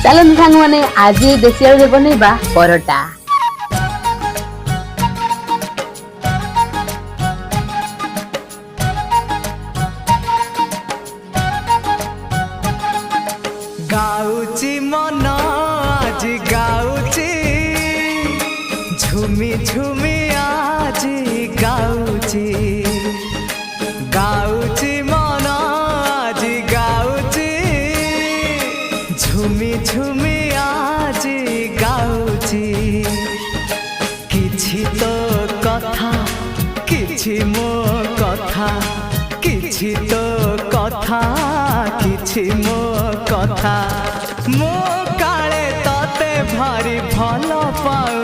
चलନ୍ତୁ ସାଙ୍ଗମାନେ ଆଜି ଦେଶୀ ଆଳୁରେ ବନେଇବା ପରଟା। गाउची मन आज गाउची झुमी झुमी आज गाउची गाउची मन आज गाउची झुमी झुमी आज गाउची किछि तो कथा किछि मो कथा किछि तो कथा किछि मो कथा मो काले तते भारी भल पाउ